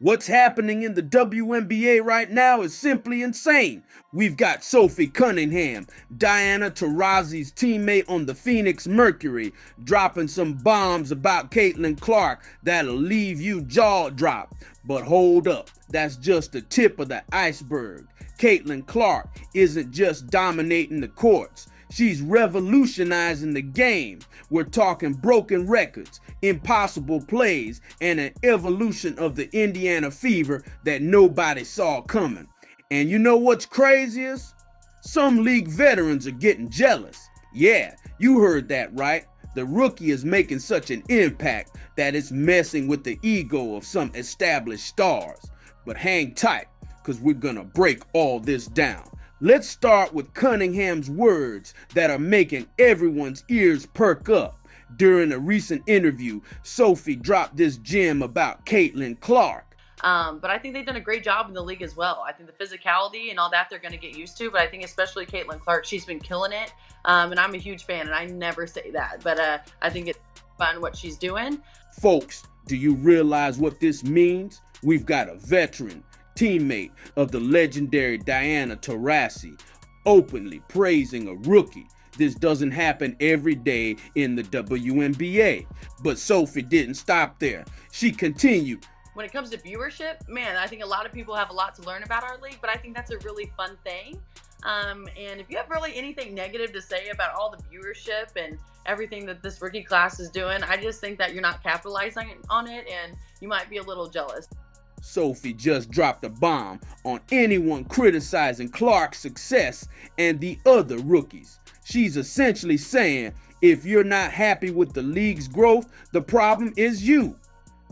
What's happening in the WNBA right now is simply insane. We've got Sophie Cunningham, Diana Taurasi's teammate on the Phoenix Mercury, dropping some bombs about Caitlin Clark that'll leave you jaw dropped. But hold up, that's just the tip of the iceberg. Caitlin Clark isn't just dominating the courts. She's revolutionizing the game. We're talking broken records, impossible plays, and an evolution of the Indiana Fever that nobody saw coming. And you know what's craziest? Some league veterans are getting jealous. Yeah, you heard that right. The rookie is making such an impact that it's messing with the ego of some established stars. But hang tight, because we're gonna break all this down. Let's start with Cunningham's words that are making everyone's ears perk up. During a recent interview, Sophie dropped this gem about Caitlin Clark. But I think they've done a great job in the league as well. I think the physicality and all that they're going to get used to. But I think especially Caitlin Clark, she's been killing it. And I'm a huge fan, and I never say that. But I think it's fun what she's doing. Folks, do you realize what this means? We've got a veteran, teammate of the legendary Diana Taurasi, openly praising a rookie. This doesn't happen every day in the WNBA. But Sophie didn't stop there. She continued. When it comes to viewership, man, I think a lot of people have a lot to learn about our league, but I think that's a really fun thing. And if you have really anything negative to say about all the viewership and everything that this rookie class is doing, I just think that you're not capitalizing on it and you might be a little jealous. Sophie just dropped a bomb on anyone criticizing Clark's success and the other rookies. She's essentially saying, if you're not happy with the league's growth, the problem is you.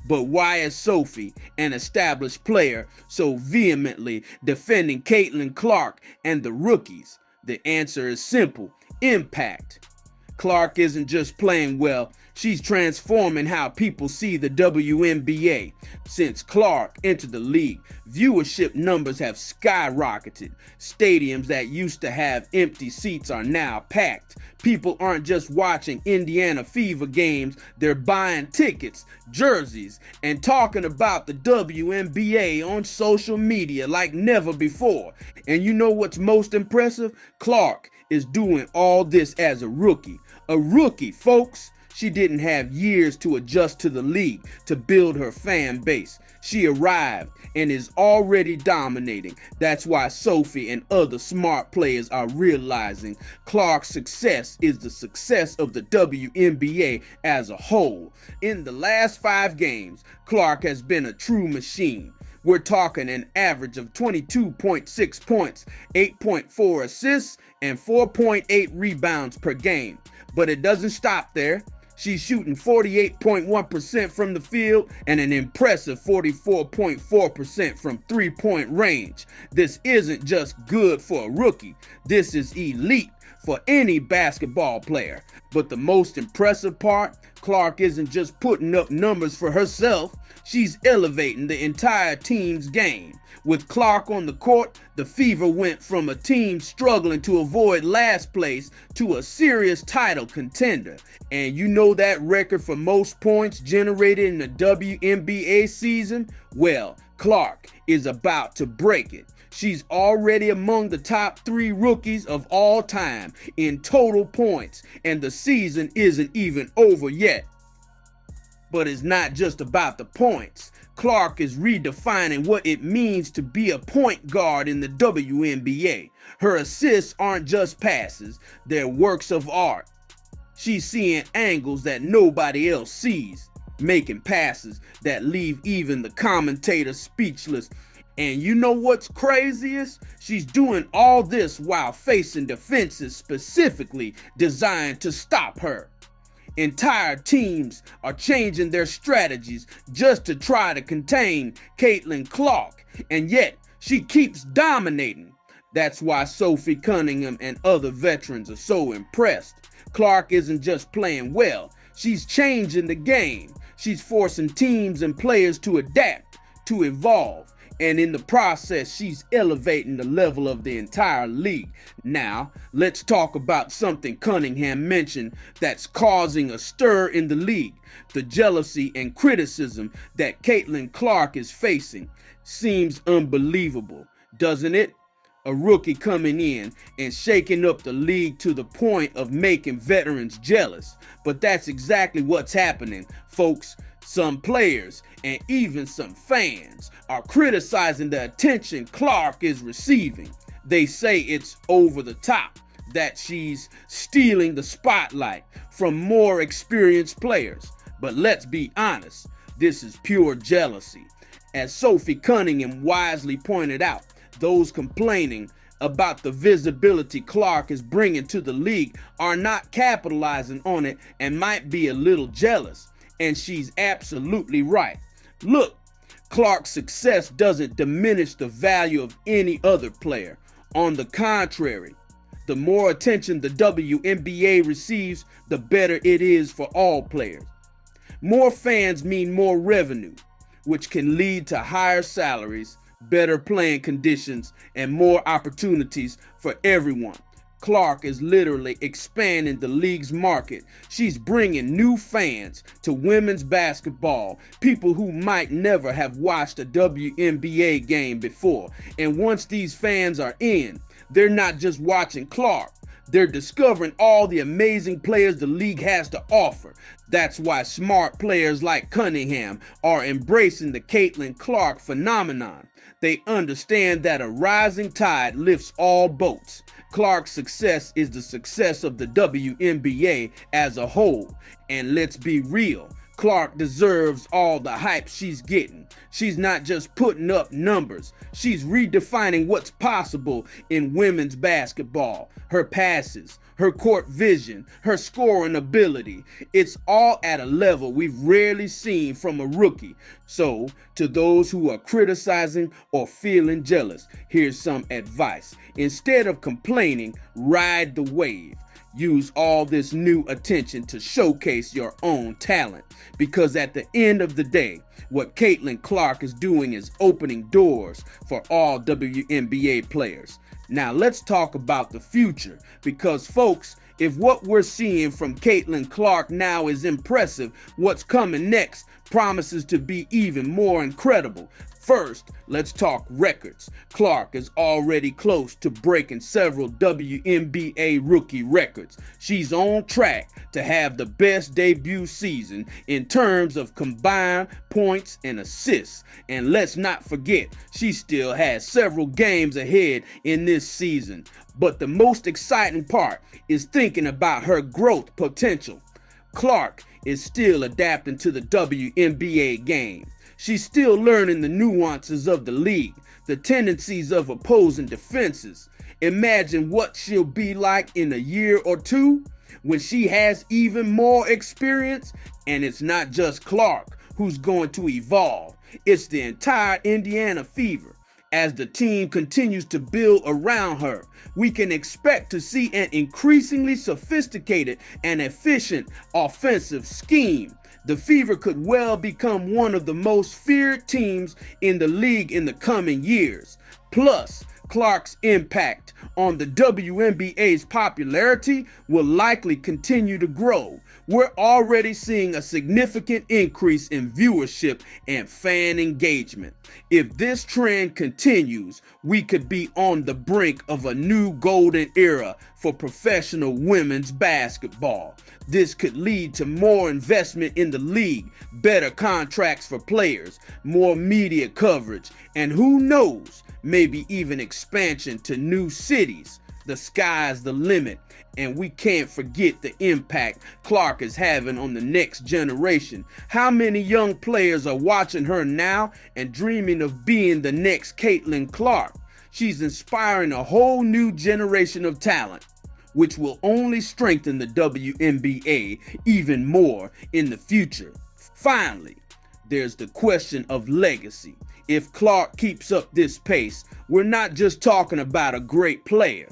But why is Sophie, an established player, so vehemently defending Caitlin Clark and the rookies? The answer is simple: impact. Clark isn't just playing well, she's transforming how people see the WNBA. Since Clark entered the league, viewership numbers have skyrocketed. Stadiums that used to have empty seats are now packed. People aren't just watching Indiana Fever games, they're buying tickets, jerseys, and talking about the WNBA on social media like never before. And you know what's most impressive? Clark is doing all this as a rookie. A rookie, folks. She didn't have years to adjust to the league, to build her fan base. She arrived and is already dominating. That's why Sophie and other smart players are realizing Clark's success is the success of the WNBA as a whole. In the last 5 games, Clark has been a true machine. We're talking an average of 22.6 points, 8.4 assists, and 4.8 rebounds per game. But it doesn't stop there. She's shooting 48.1% from the field and an impressive 44.4% from three-point range. This isn't just good for a rookie. This is elite for any basketball player. But the most impressive part, Clark isn't just putting up numbers for herself. She's elevating the entire team's game. With Clark on the court, the Fever went from a team struggling to avoid last place to a serious title contender. And you know that record for most points generated in the WNBA season? Well, Clark is about to break it. She's already among the top 3 rookies of all time in total points, and the season isn't even over yet. But it's not just about the points. Clark is redefining what it means to be a point guard in the WNBA. Her assists aren't just passes, they're works of art. She's seeing angles that nobody else sees, making passes that leave even the commentators speechless. And you know what's craziest? She's doing all this while facing defenses specifically designed to stop her. Entire teams are changing their strategies just to try to contain Caitlin Clark, and yet she keeps dominating. That's why Sophie Cunningham and other veterans are so impressed. Clark isn't just playing well, she's changing the game. She's forcing teams and players to adapt, to evolve, And in the process, she's elevating the level of the entire league. Now, let's talk about something Cunningham mentioned that's causing a stir in the league. The jealousy and criticism that Caitlin Clark is facing seems unbelievable, doesn't it? A rookie coming in and shaking up the league to the point of making veterans jealous. But that's exactly what's happening, folks. Some players and even some fans are criticizing the attention Clark is receiving. They say it's over the top, that she's stealing the spotlight from more experienced players. But let's be honest, this is pure jealousy. As Sophie Cunningham wisely pointed out, those complaining about the visibility Clark is bringing to the league are not capitalizing on it and might be a little jealous. And she's absolutely right. Look, Clark's success doesn't diminish the value of any other player. On the contrary, the more attention the WNBA receives, the better it is for all players. More fans mean more revenue, which can lead to higher salaries, better playing conditions, and more opportunities for everyone. Clark is literally expanding the league's market. She's bringing new fans to women's basketball, people who might never have watched a WNBA game before. And once these fans are in, they're not just watching Clark. They're discovering all the amazing players the league has to offer. That's why smart players like Cunningham are embracing the Caitlin Clark phenomenon. They understand that a rising tide lifts all boats. Clark's success is the success of the WNBA as a whole. And let's be real, Clark deserves all the hype she's getting. She's not just putting up numbers. She's redefining what's possible in women's basketball. Her passes, her court vision, her scoring ability. It's all at a level we've rarely seen from a rookie. So, to those who are criticizing or feeling jealous, here's some advice. Instead of complaining, ride the wave. Use all this new attention to showcase your own talent. Because at the end of the day, what Caitlin Clark is doing is opening doors for all WNBA players. Now let's talk about the future, because folks, if what we're seeing from Caitlin Clark now is impressive, what's coming next promises to be even more incredible. First, let's talk records. Clark is already close to breaking several WNBA rookie records. She's on track to have the best debut season in terms of combined points and assists. And let's not forget, she still has several games ahead in this season. But the most exciting part is thinking about her growth potential. Clark is still adapting to the WNBA game. She's still learning the nuances of the league, the tendencies of opposing defenses. Imagine what she'll be like in a year or two when she has even more experience. And it's not just Clark who's going to evolve. It's the entire Indiana Fever. As the team continues to build around her, we can expect to see an increasingly sophisticated and efficient offensive scheme. The Fever could well become one of the most feared teams in the league in the coming years. Plus, Clark's impact on the WNBA's popularity will likely continue to grow. We're already seeing a significant increase in viewership and fan engagement. If this trend continues, we could be on the brink of a new golden era for professional women's basketball. This could lead to more investment in the league, better contracts for players, more media coverage, and who knows, maybe even expansion to new cities. The sky's the limit, and we can't forget the impact Clark is having on the next generation. How many young players are watching her now and dreaming of being the next Caitlin Clark? She's inspiring a whole new generation of talent, which will only strengthen the WNBA even more in the future. Finally, there's the question of legacy. If Clark keeps up this pace, we're not just talking about a great player.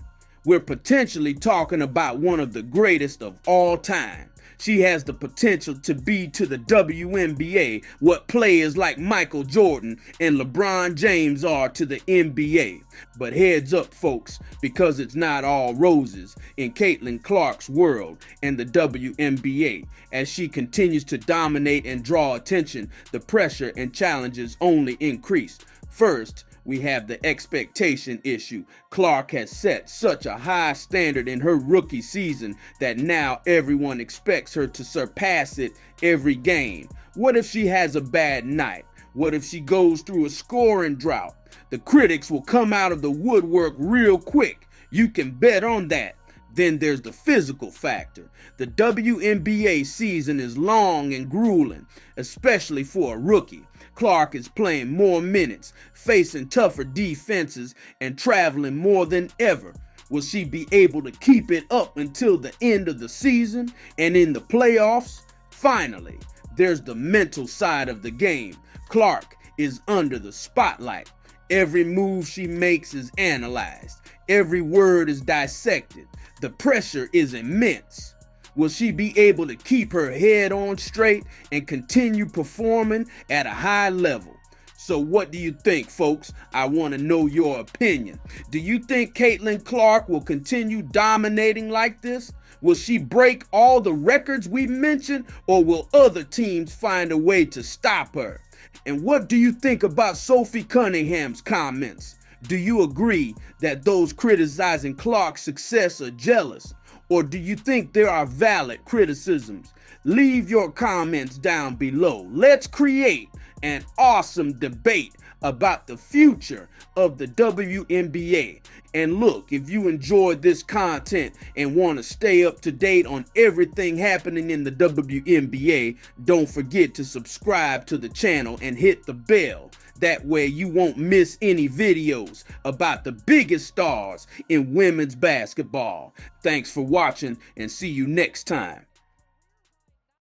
We're potentially talking about one of the greatest of all time. She has the potential to be to the WNBA what players like Michael Jordan and LeBron James are to the NBA. But heads up, folks, because it's not all roses in Caitlin Clark's world and the WNBA. As she continues to dominate and draw attention, the pressure and challenges only increase. First, we have the expectation issue. Clark has set such a high standard in her rookie season that now everyone expects her to surpass it every game. What if she has a bad night? What if she goes through a scoring drought? The critics will come out of the woodwork real quick. You can bet on that. Then there's the physical factor. The WNBA season is long and grueling, especially for a rookie. Clark is playing more minutes, facing tougher defenses, and traveling more than ever. Will she be able to keep it up until the end of the season and in the playoffs? Finally, there's the mental side of the game. Clark is under the spotlight. Every move she makes is analyzed. Every word is dissected. The pressure is immense. Will she be able to keep her head on straight and continue performing at a high level? So what do you think, folks? I want to know your opinion. Do you think Caitlin Clark will continue dominating like this? Will she break all the records we mentioned, or will other teams find a way to stop her? And what do you think about Sophie Cunningham's comments? Do you agree that those criticizing Clark's success are jealous? Or do you think there are valid criticisms? Leave your comments down below. Let's create an awesome debate about the future of the WNBA. And look, if you enjoyed this content and want to stay up to date on everything happening in the WNBA, don't forget to subscribe to the channel and hit the bell. That way you won't miss any videos about the biggest stars in women's basketball. Thanks for watching and see you next time.